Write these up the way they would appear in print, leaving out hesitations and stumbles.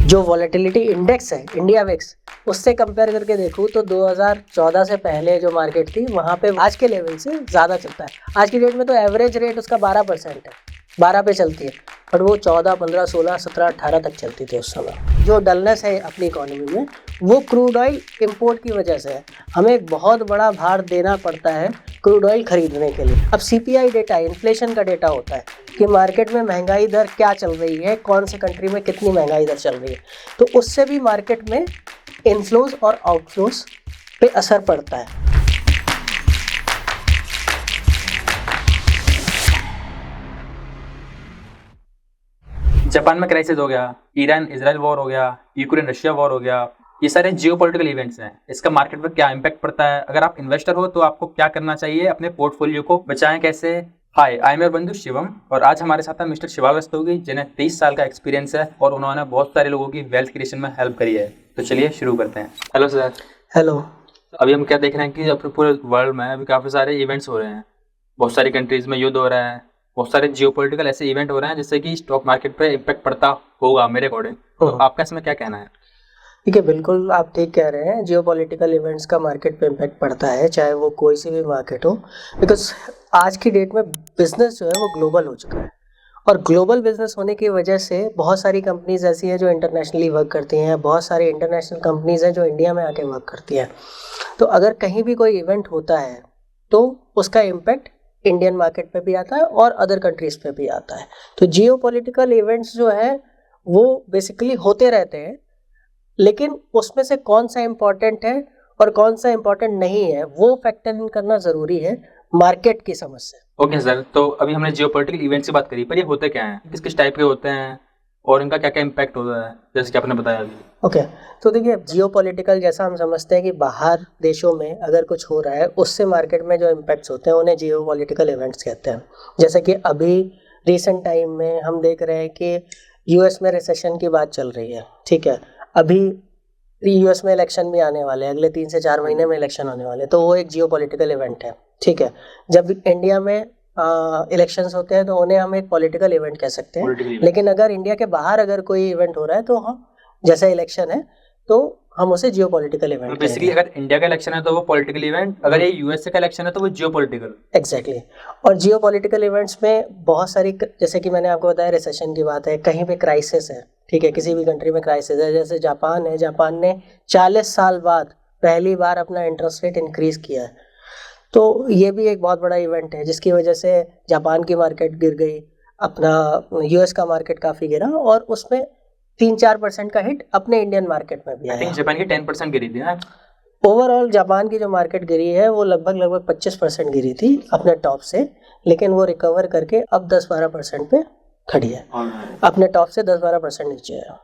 जो volatility index है India VIX, उससे कंपेयर करके देखूँ तो 2014 से पहले जो मार्केट थी वहाँ पे आज के लेवल से ज़्यादा चलता है। आज की डेट में तो एवरेज रेट उसका 12% है, 12 पे चलती है, बट वो 14, 15, 16, 17, 18 तक चलती थी उस समय। जो डलनेस है अपनी इकोनॉमी में वो क्रूड ऑयल इंपोर्ट की वजह से है। हमें एक बहुत बड़ा भार देना पड़ता है क्रूड ऑयल खरीदने के लिए। अब CPI डेटा, इन्फ्लेशन का डेटा होता है कि मार्केट में महंगाई दर क्या चल रही है, कौन से कंट्री में कितनी महंगाई दर चल रही है, तो उससे भी मार्केट में इनफ्लोज और आउटफ्लोज पे असर पड़ता है। जापान में क्राइसिस हो गया, ईरान इजराइल वॉर हो गया, यूक्रेन रशिया वॉर हो गया, ये सारे जियोपॉलिटिकल इवेंट्स हैं। इसका मार्केट पर क्या इम्पैक्ट पड़ता है? अगर आप इन्वेस्टर हो तो आपको क्या करना चाहिए? अपने पोर्टफोलियो को बचाएं कैसे? हाय, आई एम योर बंधु शिवम और आज हमारे साथ है मिस्टर शिवाल रस्तोगी, जिन्हें 23 साल का एक्सपीरियंस है और उन्होंने बहुत सारे लोगों की वेल्थ क्रिएशन में हेल्प करी है। तो चलिए शुरू करते हैं। Hello sir. हेलो। अभी हम क्या देख रहे हैं कि अपने पूरे वर्ल्ड में अभी काफ़ी सारे इवेंट्स हो रहे हैं। बहुत सारी कंट्रीज़ में युद्ध हो रहा है, बहुत सारे जियोपॉलिटिकल ऐसे इवेंट हो रहे हैं जिससे कि स्टॉक मार्केट पे इम्पैक्ट पड़ता होगा मेरे अकॉर्डिंग। तो आपका इसमें क्या कहना है? ठीक है, बिल्कुल आप ठीक कह रहे हैं। जियोपॉलिटिकल इवेंट्स का मार्केट पे इम्पैक्ट पड़ता है, चाहे वो कोई सी भी मार्केट हो, बिकॉज आज की डेट में बिजनेस जो है वो ग्लोबल हो चुका है। और ग्लोबल बिजनेस होने की वजह से बहुत सारी कंपनीज ऐसी हैं जो इंटरनेशनली वर्क करती हैं, बहुत सारी इंटरनेशनल कंपनीज हैं जो इंडिया में आके वर्क करती हैं। तो अगर कहीं भी कोई इवेंट होता है तो उसका इम्पैक्ट इंडियन मार्केट पे भी आता है और अदर कंट्रीज पे भी आता है। तो जियोपॉलिटिकल इवेंट्स जो है वो बेसिकली होते रहते हैं, लेकिन उसमें से कौन सा इम्पोर्टेंट है और कौन सा इम्पोर्टेंट नहीं है वो फैक्टर इन करना ज़रूरी है मार्केट की समझ से। ओके सर, तो अभी हमने जियोपॉलिटिकल इवेंट्स की बात करी, पर ये होते क्या हैं, किस किस टाइप के होते हैं और इनका क्या क्या इम्पैक्ट होता है, जैसे कि आपने बताया अभी? ओके, तो देखिए जियोपॉलिटिकल जैसा हम समझते हैं कि बाहर देशों में अगर कुछ हो रहा है उससे मार्केट में जो इम्पैक्ट्स होते हैं उन्हें जियोपॉलिटिकल इवेंट्स कहते हैं। जैसे कि अभी रिसेंट टाइम में हम देख रहे हैं कि यूएस में रिसेशन की बात चल रही है, ठीक है। अभी यूएस में इलेक्शन भी आने वाले हैं, अगले 3 से 4 महीने में इलेक्शन आने वाले हैं, तो वो एक जियोपॉलिटिकल इवेंट है, ठीक है। जब इंडिया में इलेक्शंस होते हैं तो उन्हें हम एक पॉलिटिकल इवेंट कह सकते हैं, लेकिन अगर इंडिया के बाहर अगर कोई इवेंट हो रहा है तो हम, जैसे इलेक्शन है, तो हम उसे जियोपॉलिटिकल इवेंट बेसिकली अगर इंडिया का इलेक्शन है तो वो पॉलिटिकल इवेंट, अगर ये यूएसए का इलेक्शन है तो वो जियोपॉलिटिकल। एग्जैक्टली। और जियोपॉलिटिकल इवेंट्स में बहुत सारी, जैसे कि मैंने आपको बताया रिसेशन की बात है, कहीं पे क्राइसिस है, ठीक है, किसी भी कंट्री में क्राइसिस है, जैसे जापान है, जापान ने 40 साल बाद पहली बार अपना इंटरेस्ट रेट इंक्रीज किया है। तो ये भी एक बहुत बड़ा इवेंट है जिसकी वजह से जापान की मार्केट गिर गई, अपना यूएस का मार्केट काफ़ी गिरा और उसमें 3-4% का हिट अपने इंडियन मार्केट में भी आया। जापान की 10% गिरी थी ना? ओवरऑल जापान की जो मार्केट गिरी है वो लगभग 25% गिरी थी अपने टॉप से, लेकिन वो रिकवर करके अब 10-12% पे खड़ी है, अपने टॉप से 10-12% नीचे है।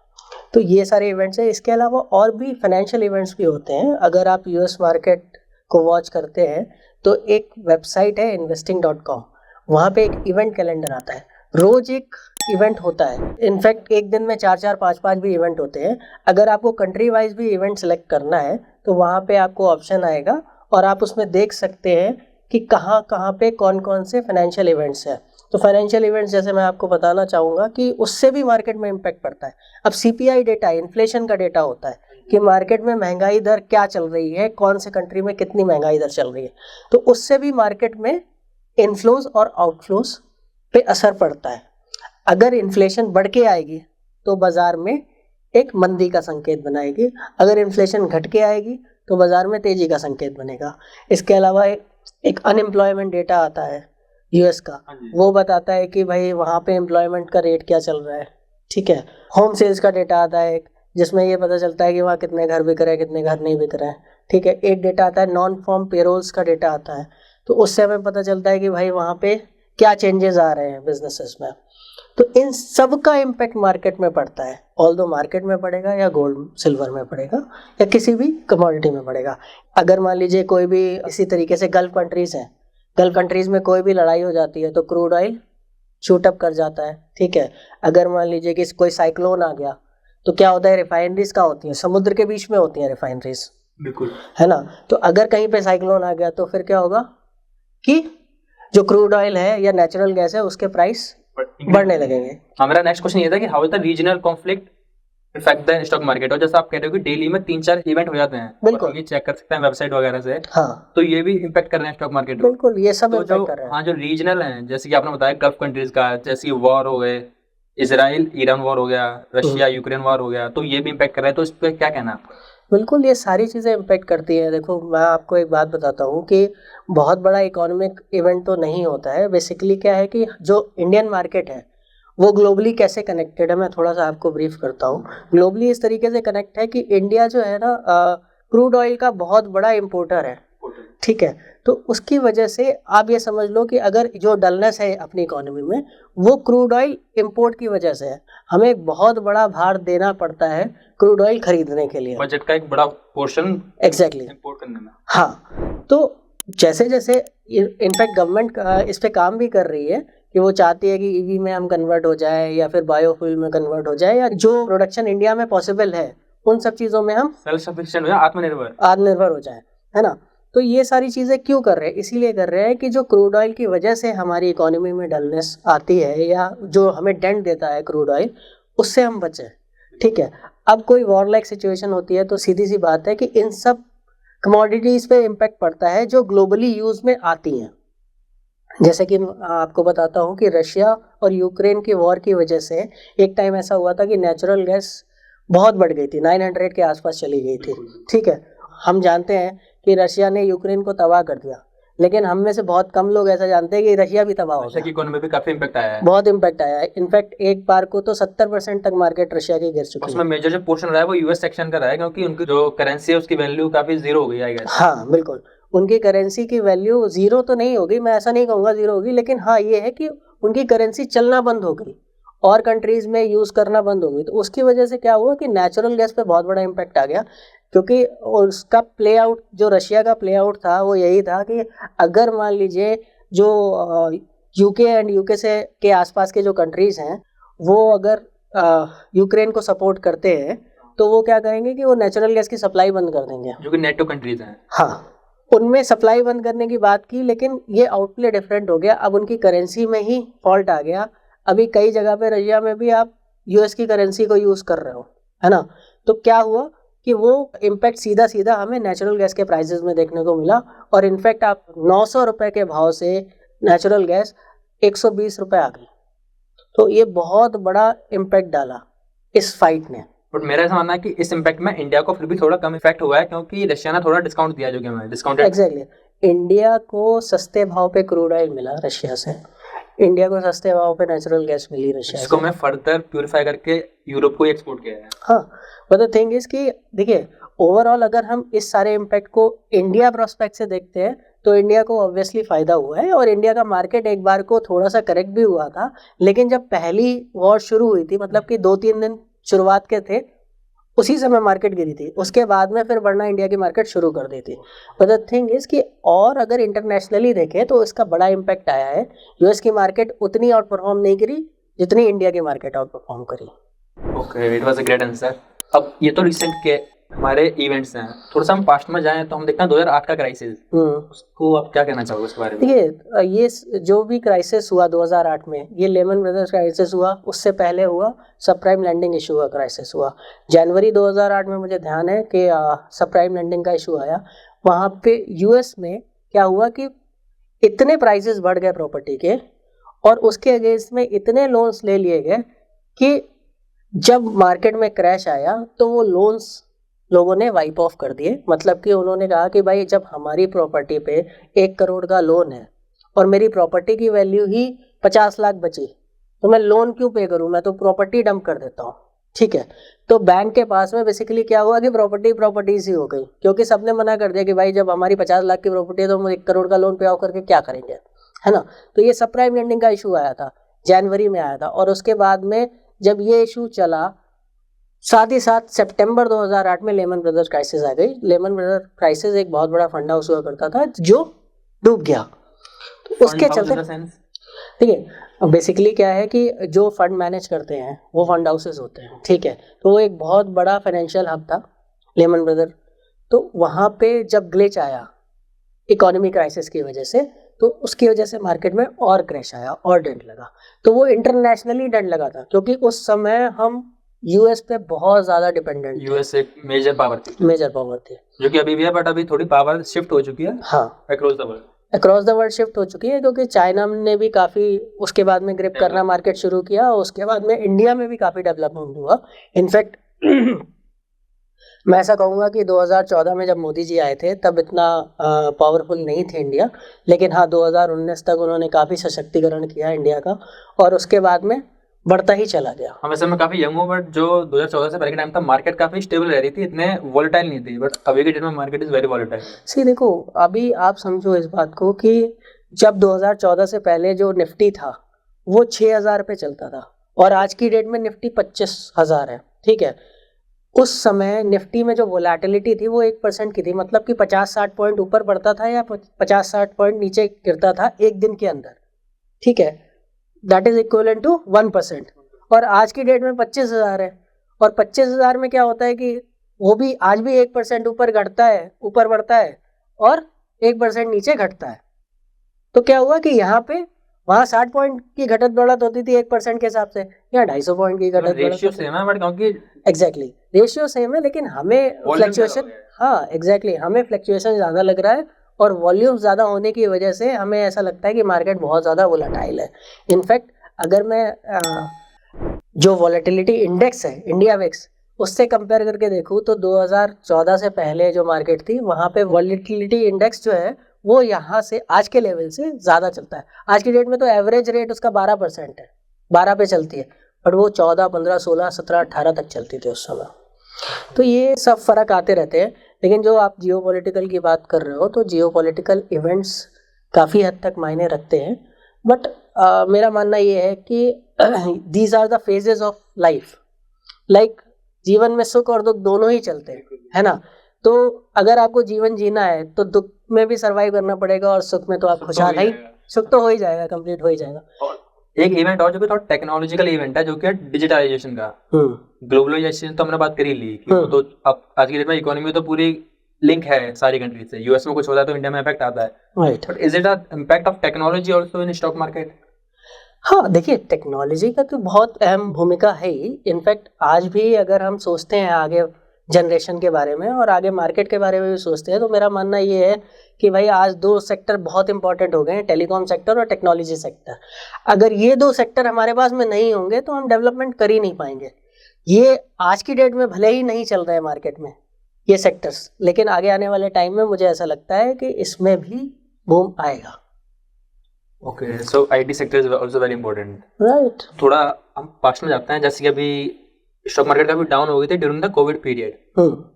तो ये सारे इवेंट्स हैं। इसके अलावा और भी फाइनेंशियल इवेंट्स भी होते हैं। अगर आप यूएस मार्केट को वॉच करते हैं तो एक वेबसाइट है investing.com, वहाँ पे एक इवेंट कैलेंडर आता है, रोज एक इवेंट होता है। इनफैक्ट एक दिन में 4-4, 5-5 भी इवेंट होते हैं। अगर आपको कंट्री वाइज भी इवेंट सेलेक्ट करना है तो वहाँ पे आपको ऑप्शन आएगा और आप उसमें देख सकते हैं कि कहाँ कहाँ पे कौन कौन से फाइनेंशियल इवेंट्स हैं। तो फाइनेंशियल इवेंट्स जैसे मैं आपको बताना चाहूँगा कि उससे भी मार्केट में इम्पैक्ट पड़ता है। अब CPI डेटा, इन्फ्लेशन का डेटा होता है कि मार्केट में महंगाई दर क्या चल रही है, कौन से कंट्री में कितनी महंगाई दर चल रही है, तो उससे भी मार्केट में इनफ्लोज और आउटफ्लोज पे असर पड़ता है। अगर इन्फ्लेशन बढ़ के आएगी तो बाजार में एक मंदी का संकेत बनाएगी, अगर इन्फ्लेशन घट के आएगी तो बाजार में तेजी का संकेत बनेगा। इसके अलावा एक अनएम्प्लॉयमेंट डेटा आता है यूएस का, वो बताता है कि भाई वहाँ पे एम्प्लॉयमेंट का रेट क्या चल रहा है, ठीक है। होम सेल्स का डेटा आता है जिसमें ये पता चलता है कि वहाँ कितने घर बिक रहे हैं, कितने घर नहीं बिक रहे हैं, ठीक है। एक डेटा आता है नॉन फॉर्म पेरोल्स का डेटा आता है, तो उससे हमें पता चलता है कि भाई वहाँ पे क्या चेंजेस आ रहे हैं बिजनेसेस में। तो इन सब का इम्पैक्ट मार्केट में पड़ता है, ऑल्दो मार्केट में पड़ेगा या गोल्ड सिल्वर में पड़ेगा या किसी भी कमोडिटी में पड़ेगा। अगर मान लीजिए कोई भी इसी तरीके से गल्फ कंट्रीज हैं, गल्फ कंट्रीज में कोई भी लड़ाई हो जाती है तो क्रूड ऑयल शूट अप कर जाता है, ठीक है। अगर मान लीजिए कि कोई साइक्लोन आ गया तो क्या होता है, रिफाइनरीज का होती है, समुद्र के बीच में होती हैं रिफाइनरीज, बिल्कुल, है ना। तो अगर कहीं पे साइक्लोन आ गया तो फिर क्या होगा कि जो क्रूड ऑयल है या नेचुरल गैस है उसके प्राइस बढ़ने लगेंगे। हमारा नेक्स्ट क्वेश्चन ये था कि how is the regional conflict effect the stock market, और जैसा आप कह रहे हो कि डेली में 3-4 इवेंट हो जाते हैं, बिल्कुल। और ये चेक कर सकते हैं वेबसाइट वगैरह से, हाँ तो ये भी इम्पैक्ट कर रहे हैं स्टॉक मार्केट को। बिल्कुल, ये सब तो जो इम्पैक्ट कर रहा है। हाँ जो रीजनल हैं, जैसे कि आपने बताया गल्फ कंट्रीज का, जैसे वॉर हो गए, इसराइल ईरान वॉर हो गया, रशिया यूक्रेन वॉर हो गया, तो ये भी इम्पैक्ट कर रहा है, तो इस पर क्या कहना है आपका? बिल्कुल, ये सारी चीज़ें इम्पैक्ट करती हैं। देखो, मैं आपको एक बात बताता हूँ कि बहुत बड़ा इकोनॉमिक इवेंट तो नहीं होता है। बेसिकली क्या है कि जो इंडियन मार्केट है, वो ग्लोबली कैसे कनेक्टेड है, मैं थोड़ा-सा आपको ब्रीफ करता हूँ। ग्लोबली इस तरीके से कनेक्ट है कि इंडिया जो है ना क्रूड ऑयल का बहुत बड़ा इम्पोर्टर है, ठीक है? तो उसकी वजह से आप ये समझ लो कि अगर जो डलनेस है अपनी इकोनॉमी में, वो क्रूड ऑयल इम्पोर्ट की वजह से है। हमें एक बहुत बड़ा भार देना पड़ता है क्रूड ऑयल खरीदने के लिए। बजट का एक बड़ा पोर्शन एग्जैक्टली इंपोर्ट करने में। हाँ, तो जैसे-जैसे इनफैक्ट गवर्नमेंट इस पे काम भी कर रही है कि वो चाहती है कि ईवी में हम कन्वर्ट हो जाए या फिर बायोफ्यूल में कन्वर्ट हो जाए, या जो प्रोडक्शन इंडिया में पॉसिबल है, उन सब चीज़ों में हम सेल्फ सफिशिएंट हो जाए, आत्मनिर्भर हो जाए, है ना? तो ये सारी चीज़ें क्यों कर रहे हैं? इसीलिए कर रहे हैं कि जो क्रूड ऑयल की वजह से हमारी इकोनॉमी में डलनेस आती है, या जो हमें डेंट देता है क्रूड ऑयल, उससे हम बचें, ठीक है? अब कोई वॉर लाइक सिचुएशन होती है तो सीधी सी बात है कि इन सब कमोडिटीज़ पे इम्पैक्ट पड़ता है जो ग्लोबली यूज़ में आती हैं। जैसे कि आपको बताता हूँ कि रशिया और यूक्रेन की वॉर की वजह से एक टाइम ऐसा हुआ था कि नेचुरल गैस बहुत बढ़ गई थी, 900 के आसपास चली गई थी, ठीक है? हम जानते हैं कि रशिया ने यूक्रेन को तबाह कर दिया, लेकिन हम में से बहुत कम लोग ऐसा जानते हैं कि रशिया भी तबाह हो रशिया की गया। इकोनॉमी पे काफी इम्पैक्ट आया है। बहुत इम्पैक्ट आया है। इनफैक्ट एक बार को तो 70% तक मार्केट रशिया की गिर चुकी उसमें है। मेजर जो पोर्शन रहा है वो यूएस सेक्शन का रहा है, क्योंकि उनकी जो करेंसी है उसकी वैल्यू काफी जीरो हो गई, आई गेस। हाँ बिल्कुल, उनकी करेंसी की वैल्यू ज़ीरो तो नहीं होगी, मैं ऐसा नहीं कहूँगा ज़ीरो होगी, लेकिन हाँ ये है कि उनकी करेंसी चलना बंद हो गई और कंट्रीज़ में यूज़ करना बंद हो गई। तो उसकी वजह से क्या हुआ कि नेचुरल गैस पे बहुत बड़ा इम्पैक्ट आ गया, क्योंकि उसका प्ले आउट, जो रशिया का प्ले आउट था वो यही था कि अगर मान लीजिए जो यूके एंड यूके से के आसपास के जो कंट्रीज़ हैं, वो अगर यूक्रेन को सपोर्ट करते हैं, तो वो क्या करेंगे कि वो नेचुरल गैस की सप्लाई बंद कर देंगे। जो कि नेटो कंट्रीज हैं। हाँ, उनमें सप्लाई बंद करने की बात की, लेकिन ये आउटप्ले डिफरेंट हो गया। अब उनकी करेंसी में ही फॉल्ट आ गया। अभी कई जगह पे रशिया में भी आप यूएस की करेंसी को यूज़ कर रहे हो, है ना? तो क्या हुआ कि वो इम्पैक्ट सीधा सीधा हमें नेचुरल गैस के प्राइसेस में देखने को मिला, और इनफैक्ट आप 900 रुपये के भाव से नेचुरल गैस 120 रुपये आ गई। तो ये बहुत बड़ा इम्पैक्ट डाला इस फाइट ने। बट मेरा ऐसा मानना है कि इस इम्पैक्ट में इंडिया को फिर भी थोड़ा कम इफेक्ट हुआ है, क्योंकि रशिया ने थोड़ा डिस्काउंट दिया, जो कि हमें डिस्काउंटेड। एग्जैक्टली, इंडिया को सस्ते भाव पे क्रूड ऑयल मिला रशिया से, इंडिया को सस्ते भाव पे नेचुरल गैस मिली रशिया इसको से। मैं फर्दर प्यूरिफाई करके यूरोप को एक्सपोर्ट किया है। हाँ, बट द थिंग इज कि देखिए, ओवरऑल अगर हम इस सारे इम्पैक्ट को इंडिया प्रोस्पेक्ट से देखते हैं तो इंडिया को ऑब्वियसली फ़ायदा हुआ है, और इंडिया का मार्केट एक बार को थोड़ा सा करेक्ट भी हुआ था, लेकिन जब पहली वॉर शुरू हुई थी, मतलब कि 2-3 दिन शुरुआत के थे, उसी समय मार्केट गिरी थी। उसके बाद में फिर बढ़ना इंडिया की मार्केट शुरू कर दी थी। बट द थिंग इज कि और अगर इंटरनेशनली देखें तो इसका बड़ा इम्पैक्ट आया है। यूएस की मार्केट उतनी आउट परफॉर्म नहीं करी जितनी इंडिया की मार्केट आउट परफॉर्म करी। Okay, it was a great answer. अब ये तो रिसेंट के हमारे इवेंट्स हैं, थोड़ा सा हम पास्ट में जाएं तो हम देखते हैं 2008 का क्राइसिस, उसको आप क्या कहना चाहोगे उसके बारे में? देखिए, ये जो भी क्राइसिस हुआ 2008 में, ये लेमन ब्रदर्स क्राइसिस हुआ, उससे पहले हुआ सबप्राइम लैंडिंग इशू का क्राइसिस हुआ। जनवरी 2008 में मुझे ध्यान है कि सबप्राइम लैंडिंग का इशू आया। वहाँ पे यूएस में क्या हुआ कि इतने प्राइसेस बढ़ गए प्रॉपर्टी के, और उसके अगेंस्ट में इतने लोन्स ले लिए गए कि जब मार्केट में क्रैश आया तो वो लोन्स लोगों ने वाइप ऑफ कर दिए। मतलब कि उन्होंने कहा कि भाई, जब हमारी प्रॉपर्टी पे 1 करोड़ का लोन है और मेरी प्रॉपर्टी की वैल्यू ही 50 लाख बची, तो मैं लोन क्यों पे करूं, मैं तो प्रॉपर्टी डंप कर देता हूँ, ठीक है? तो बैंक के पास में बेसिकली क्या हुआ कि प्रॉपर्टीज ही हो गई, क्योंकि सबने मना कर दिया कि भाई, जब हमारी 50 लाख की प्रॉपर्टी है तो हम 1 करोड़ का लोन पे ऑफ करके क्या करेंगे, है ना? तो ये सब प्राइम लैंडिंग का इशू आया था, जनवरी में आया था। और उसके बाद में जब ये इशू चला, साथ ही साथ सितंबर 2008 में लेमन ब्रदर्स क्राइसिस आ गई। लेमन ब्रदर्स क्राइसिस एक बहुत बड़ा फंड हाउस हुआ करता था जो डूब गया। तो उसके चलते देखिए, बेसिकली क्या है कि जो फंड मैनेज करते हैं वो फंड हाउसेस होते हैं, ठीक है? तो वो एक बहुत बड़ा फाइनेंशियल हब था लेमन ब्रदर। तो वहाँ पे जब ग्लिच आया इकोनॉमी क्राइसिस की वजह से, तो उसकी वजह से मार्केट में और क्रैश आया और डेंट लगा। तो वो इंटरनेशनली डेंट लगा था, क्योंकि उस समय हम यूएस पे बहुत ज़्यादा डिपेंडेंट यूएस एक मेजर पावर थी, मेजर पावर थी, जो कि अभी भी है, बट अभी थोड़ी पावर शिफ्ट हो चुकी है हाँ across the world. Across the world shift हो चुकी है, क्योंकि चाइना ने भी काफ़ी उसके बाद में ग्रिप करना मार्केट शुरू किया, और उसके बाद में इंडिया में भी काफ़ी डेवलपमेंट हुआ। इनफैक्ट मैं ऐसा कहूँगा कि 2014 में जब मोदी जी आए थे तब इतना पावरफुल नहीं थे इंडिया, लेकिन हाँ 2019 तक उन्होंने काफ़ी सशक्तिकरण किया इंडिया का, और उसके बाद में बढ़ता ही चला गया। हम वैसे मैं काफ़ी यंग हूँ, बट जो 2014 से पहले के टाइम था मार्केट काफ़ी स्टेबल रह रही थी, इतने वॉलेटाइल नहीं थी, बट अभी के डेट में मार्केट इज़ वेरी वॉलेटाइल। सी देखो, अभी आप समझो इस बात को कि जब 2014 से पहले जो निफ्टी था वो 6,000 पे चलता था, और आज की डेट में निफ्टी 25,000 है, ठीक है। उस समय निफ्टी में जो वोलेटिलिटी थी वो 1% की थी, मतलब कि 50-60 पॉइंट ऊपर बढ़ता था या 50-60 पॉइंट नीचे गिरता था एक दिन के अंदर, ठीक है। That is equivalent to 1%। और आज की डेट में 25,000 है, और 25,000 में क्या होता है कि वो भी आज भी 1% ऊपर घटता है, ऊपर बढ़ता है, और 1% नीचे घटता है। तो क्या हुआ कि यहाँ पे वहाँ 60 पॉइंट की घटत बढ़त होती थी 1% के हिसाब से, यहाँ 250 पॉइंट की घटत रेशियो सेम है, बट क्योंकि एग्जैक्टली रेशियो सेम है, लेकिन हमें फ्लक्चुएशन, हाँ एग्जैक्टली हमें फ्लक्चुएशन ज़्यादा लग रहा है, और वॉल्यूम ज़्यादा होने की वजह से हमें ऐसा लगता है कि मार्केट बहुत ज़्यादा वोलेटाइल है। इनफैक्ट अगर मैं जो वॉलेटिलिटी इंडेक्स है इंडिया विक्स, उससे कंपेयर करके देखूँ तो 2014 से पहले जो मार्केट थी वहाँ पे वॉलेटिलिटी इंडेक्स जो है वो यहाँ से आज के लेवल से ज़्यादा चलता है। आज की डेट में तो एवरेज रेट उसका 12% है, 12 पे चलती है, बट वो 14, 15, 16, 17, 18 तक चलती थी उस समय। तो ये सब फ़र्क आते रहते हैं। लेकिन जो आप जियोपॉलिटिकल की बात कर रहे हो, तो जियोपॉलिटिकल इवेंट्स काफ़ी हद तक मायने रखते हैं, बट मेरा मानना ये है कि these are the phases of life. Like जीवन में सुख और दुख दोनों ही चलते हैं, है ना। तो अगर आपको जीवन जीना है तो दुख में भी सर्वाइव करना पड़ेगा, और सुख में तो आप खुशहाल ही, सुख तो हो ही जाएगा, कंप्लीट हो ही जाएगा। एक इवेंट और जो कि थोड़ा टेक्नोलॉजिकल इवेंट है, जो कि डिजिटलाइजेशन का, ग्लोबलाइजेशन तो हमने बात कर ही ली कि वो तो अब आज की डेट में इकोनॉमी तो पूरी लिंक है सारी कंट्री से। यूएस में कुछ होता है तो इंडिया में इफेक्ट आता है, right. But is it a impact of technology also in stock market? हाँ देखिए, टेक्नोलॉजी का तो बहुत अहम भूमिका है ही। इनफैक्ट आज भी अगर हम सोचते हैं आगे जनरेशन के बारे में और आगे मार्केट के बारे में भी सोचते हैं, तो मेरा मानना ये है कि भाई आज दो सेक्टर बहुत इंपॉर्टेंट हो गए हैं, टेलीकॉम सेक्टर और टेक्नोलॉजी सेक्टर। अगर ये दो सेक्टर हमारे पास में नहीं होंगे तो हम डेवलपमेंट कर ही नहीं पाएंगे। ये आज की डेट में भले ही नहीं चल रहे हैं मार्केट में ये सेक्टर्स, लेकिन आगे आने वाले टाइम में मुझे ऐसा लगता है कि इसमें भी बूम आएगा। Okay, so IT sector is also very important, right. थोड़ा हम पास्ट में जाते हैं। जैसे कि अभी स्टॉक मार्केट काफी डाउन हो गई थी ड्यूरिंग द कोविड पीरियड,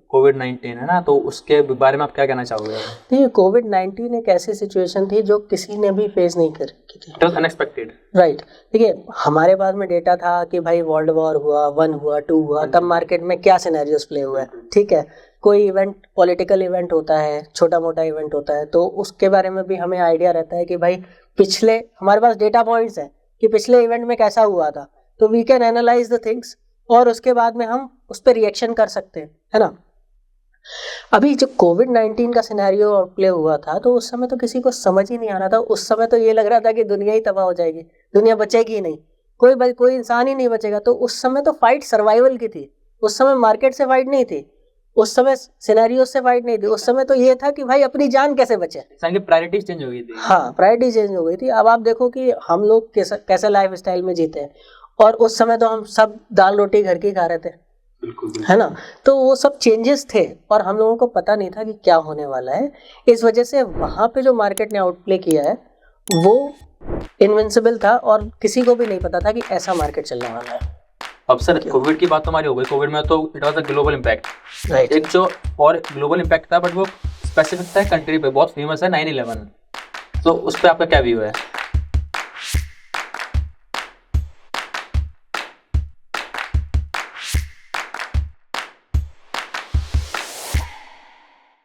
कोविड-19 है ना, तो उसके बारे में आप क्या कहना चाहोगे? देखिए, कोविड-19 एक ऐसी सिचुएशन थी जो किसी ने भी फेस नहीं कर की थी। It was unexpected, right. देखिए, हमारे पास में डेटा था कि भाई वर्ल्ड वॉर हुआ, 1 हुआ, 2 हुआ, तब मार्केट में क्या सिनेरियोस प्ले हुआ है, ठीक है। कोई इवेंट, पॉलिटिकल इवेंट होता है, छोटा मोटा इवेंट होता है, तो उसके बारे में भी हमें आइडिया रहता है कि भाई पिछले, हमारे पास डेटा पॉइंट्स हैं कि पिछले इवेंट में कैसा हुआ था, तो we can analyse the things, और उसके बाद में हम उस पर रिएक्शन कर सकते हैं, है ना। अभी जो कोविड-19 का सिनेरियो प्ले हुआ था, तो उस समय तो किसी को समझ ही नहीं आ रहा था। उस समय तो ये लग रहा था कि दुनिया ही तबाह हो जाएगी, दुनिया बचेगी ही नहीं, कोई इंसान ही नहीं बचेगा। तो उस समय तो फाइट सर्वाइवल की थी, उस समय मार्केट से फाइट नहीं थी, उस समय सिनेरियो से फाइट नहीं थी, उस समय तो ये था कि भाई अपनी जान कैसे बचे। प्रायोरिटीज चेंज हो गई थी। हाँ, प्रायोरिटी चेंज हो गई थी। अब आप देखो कि हम लोग कैसे लाइफ स्टाइल में जीते हैं, और उस समय तो हम सब दाल रोटी घर की खा रहे थे, है ना। तो वो सब चेंजेस थे और हम लोगों को पता नहीं था कि क्या होने वाला है। इस वजह से वहाँ पे जो मार्केट ने आउटप्ले किया है वो इनविंसिबल था, और किसी को भी नहीं पता था कि ऐसा मार्केट चलने वाला है। अब सर, कोविड की बात हमारी हो गई। कोविड में तो it was a global impact, right. एक जो और ग्लोबल इम्पैक्ट था, बट वो स्पेसिफिक था कंट्री पे, बहुत फेमस है 9/11। तो उस पर आपका क्या व्यू है?